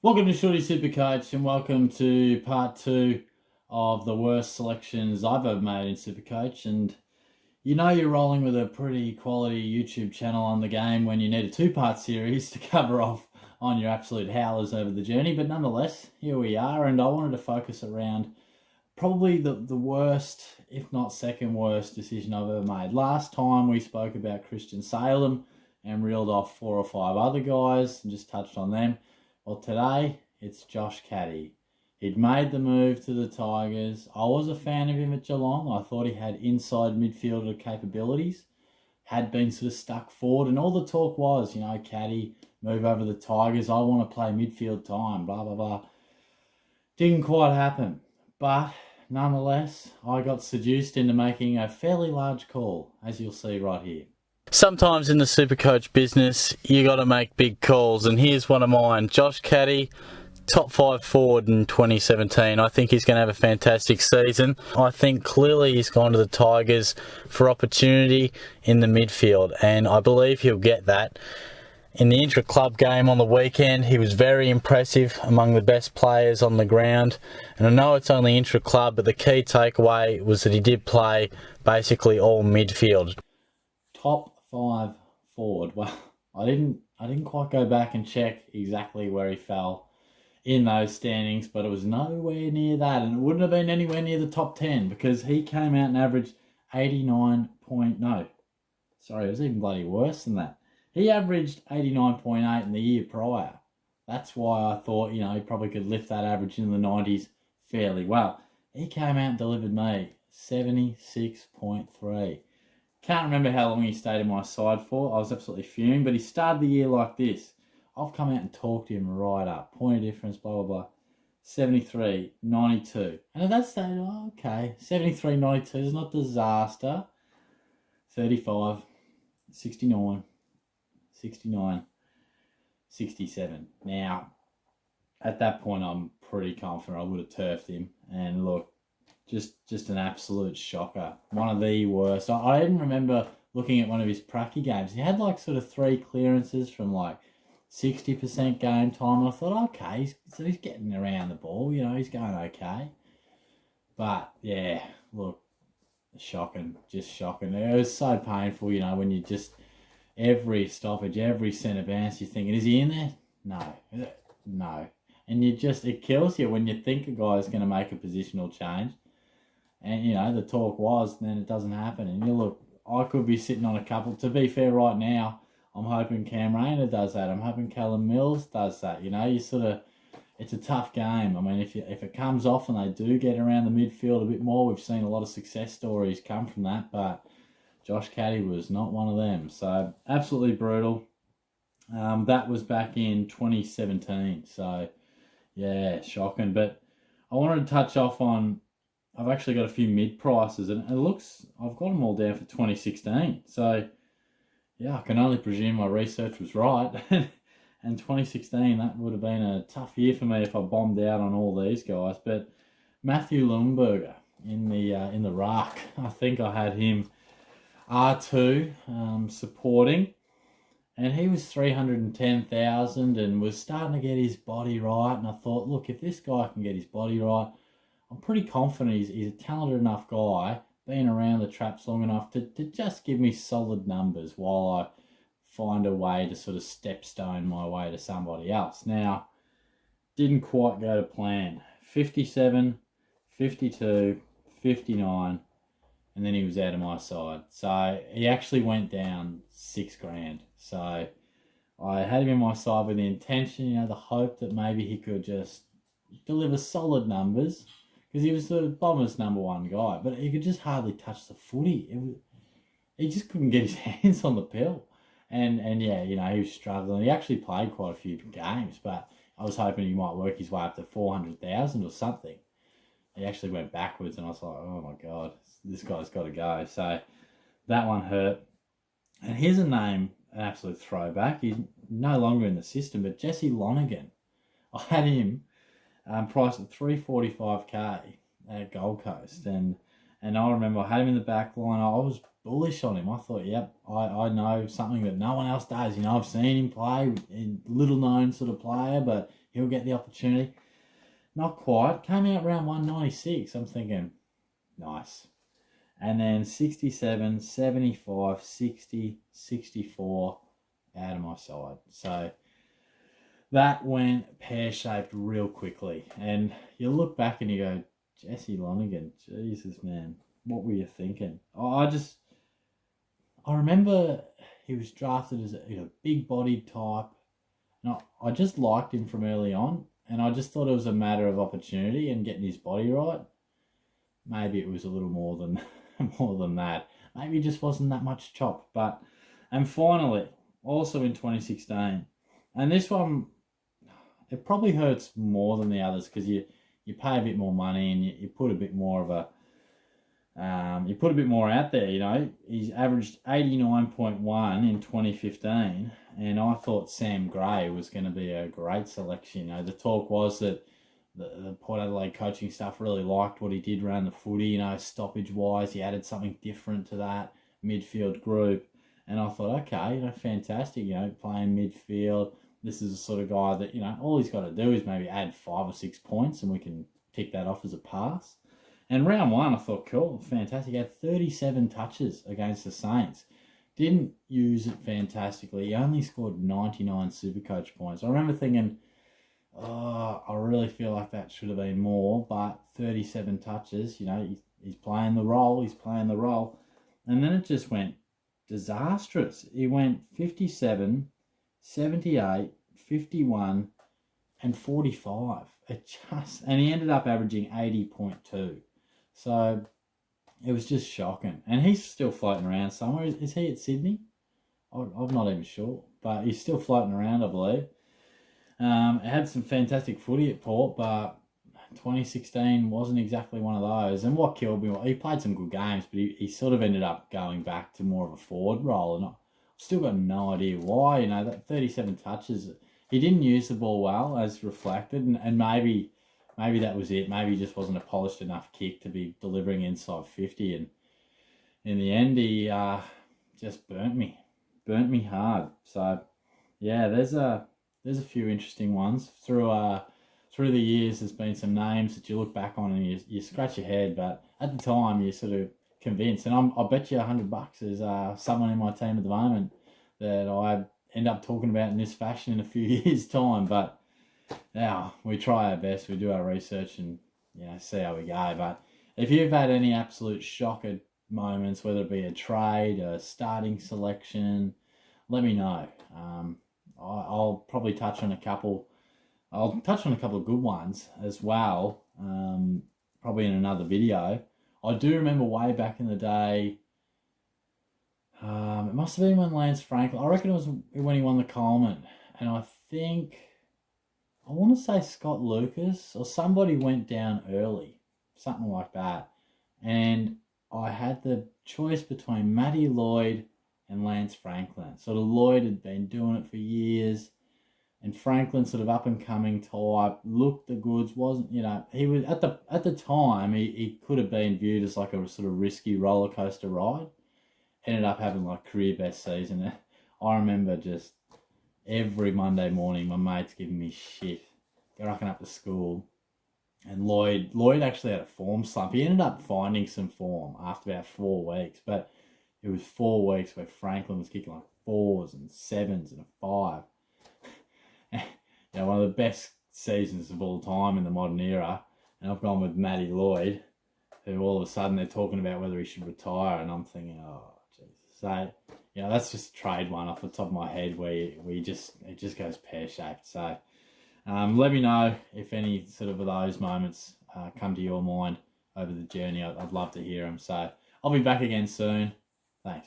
Welcome to Shorty Supercoach and welcome to part two of the worst selections I've ever made in Supercoach. And you know you're rolling with a pretty quality YouTube channel on the game when you need a two-part series to cover off on your absolute howlers over the journey. But nonetheless, here we are, and I wanted to focus around probably the worst, if not second worst, decision I've ever made. Last time we spoke about Christian Salem and reeled off 4 or 5 other guys and just touched on them. Well, today it's Josh Caddy. He'd made the move to the Tigers. I was a fan of him at Geelong. I thought he had inside midfielder capabilities. Had been sort of stuck forward, and all the talk was, Caddy, move over the Tigers. I want to play midfield time, blah, blah, blah. Didn't quite happen. But nonetheless, I got seduced into making a fairly large call, as you'll see right here. Sometimes in the Supercoach business, you got to make big calls, and here's one of mine. Josh Caddy, top 5 forward in 2017. I think he's going to have a fantastic season. I think clearly he's gone to the Tigers for opportunity in the midfield, and I believe he'll get that. In the intra-club game on the weekend, he was very impressive, among the best players on the ground. And I know it's only intra-club, but the key takeaway was that he did play basically all midfield. Top 5 forward. Well, I didn't quite go back and check exactly where he fell in those standings, but it was nowhere near that, and it wouldn't have been anywhere near the top 10 because he came out and averaged 89 point, no, sorry, it was even bloody worse than that. He averaged 89.8 in the year prior. That's why I thought, he probably could lift that average in the 90s fairly well. He came out and delivered me 76.3. Can't remember how long he stayed in my side for. I was absolutely fuming, but he started the year like this. I've come out and talked him right up. Point of difference, blah, blah, blah. 73, 92. And at that stage, okay, 73, 92 is not disaster. 35, 69, 69, 67. Now, at that point, I'm pretty confident I would have turfed him. And look, just an absolute shocker. One of the worst. I even remember looking at one of his pracky games. He had like sort of 3 clearances from like 60% game time. And I thought, okay, so he's getting around the ball. He's going okay. But yeah, look, shocking, just shocking. It was so painful, when you just every stoppage, every centre bounce, you're thinking, is he in there? No. And it kills you when you think a guy's going to make a positional change. And, the talk was, and then it doesn't happen. And look, I could be sitting on a couple. To be fair, right now, I'm hoping Cam Rayner does that. I'm hoping Callum Mills does that. It's a tough game. I mean, if it comes off and they do get around the midfield a bit more, we've seen a lot of success stories come from that. But Josh Caddy was not one of them. So, absolutely brutal. That was back in 2017. So, yeah, shocking. But I wanted to touch off on, I've actually got a few mid prices, and it looks, I've got them all down for 2016. So, yeah, I can only presume my research was right. And 2016, that would have been a tough year for me if I bombed out on all these guys. But Matthew Lundberger in the ruck, I think I had him R2 supporting, and he was 310,000 and was starting to get his body right. And I thought, look, if this guy can get his body right, I'm pretty confident he's a talented enough guy, been around the traps long enough to just give me solid numbers while I find a way to sort of stepstone my way to somebody else. Now, didn't quite go to plan. 57, 52, 59, and then he was out of my side. So he actually went down $6,000. So I had him in my side with the intention, the hope that maybe he could just deliver solid numbers, because he was the Bombers' number 1 guy, but he could just hardly touch the footy. He just couldn't get his hands on the pill. And yeah, he was struggling. He actually played quite a few games, but I was hoping he might work his way up to 400,000 or something. He actually went backwards, and I was like, oh my God, this guy's got to go. So that one hurt. And here's a name, an absolute throwback. He's no longer in the system, but Jesse Lonergan. I had him priced at 345k at Gold Coast, and I remember I had him in the back line. I was bullish on him. I thought, yep, I know something that no one else does. I've seen him play, little known sort of player, but he'll get the opportunity. Not quite. Came out round 196. I'm thinking, nice. And then 67, 75, 60, 64 out of my side. So that went pear-shaped real quickly. And you look back and you go, Jesse Lonergan, Jesus, man, what were you thinking? I remember he was drafted as a big-bodied type. And I just liked him from early on. And I just thought it was a matter of opportunity and getting his body right. Maybe it was a little more than that. Maybe he just wasn't that much chop. And finally, also in 2016, and this one, it probably hurts more than the others because you pay a bit more money and you put a bit more of you put a bit more out there, He's averaged 89.1 in 2015, and I thought Sam Gray was going to be a great selection. The talk was that the Port Adelaide coaching staff really liked what he did around the footy, stoppage-wise. He added something different to that midfield group. And I thought, okay, fantastic, playing midfield. This is the sort of guy that, all he's got to do is maybe add 5 or 6 points and we can tick that off as a pass. And round one, I thought, cool, fantastic. He had 37 touches against the Saints. Didn't use it fantastically. He only scored 99 Supercoach points. I remember thinking, I really feel like that should have been more, but 37 touches, he's playing the role. And then it just went disastrous. He went 57, 78, 51, and 45. And he ended up averaging 80.2. So it was just shocking. And he's still floating around somewhere. Is he at Sydney? I'm not even sure, but he's still floating around, I believe. It had some fantastic footy at Port, but 2016 wasn't exactly one of those. And what killed me, he played some good games, but he sort of ended up going back to more of a forward role. And I've still got no idea why. That 37 touches, he didn't use the ball well, as reflected, and maybe that was it. Maybe he just wasn't a polished enough kick to be delivering inside 50. And in the end, he just burnt me hard. So yeah, there's a few interesting ones through the years. There's been some names that you look back on and you scratch your head, but at the time you're sort of convinced. And I bet you $100 there's someone in my team at the moment that I end up talking about in this fashion in a few years' time. But now we try our best. We do our research and see how we go. But if you've had any absolute shocker moments, whether it be a trade, a starting selection, let me know. I'll probably touch on a couple. I'll touch on a couple of good ones as well, probably in another video. I do remember way back in the day, it must have been when Lance Franklin, I reckon it was when he won the Coleman, and I want to say Scott Lucas or somebody went down early, something like that, and I had the choice between Matty Lloyd and Lance Franklin. Sort of Lloyd had been doing it for years, and Franklin sort of up and coming type, looked the goods, wasn't, he was at the time he could have been viewed as like a sort of risky roller coaster ride. Ended up having like career best season. I remember just every Monday morning my mates giving me shit, rocking up to school. And Lloyd actually had a form slump. He ended up finding some form after about 4 weeks, but it was 4 weeks where Franklin was kicking like 4s and 7s and a 5. One of the best seasons of all time in the modern era. And I've gone with Matty Lloyd, who all of a sudden they're talking about whether he should retire, and I'm thinking, oh, Jesus. So, that's just a trade one off the top of my head where it just goes pear-shaped. So, let me know if any sort of those moments come to your mind over the journey. I'd love to hear them. So, I'll be back again soon. Thanks.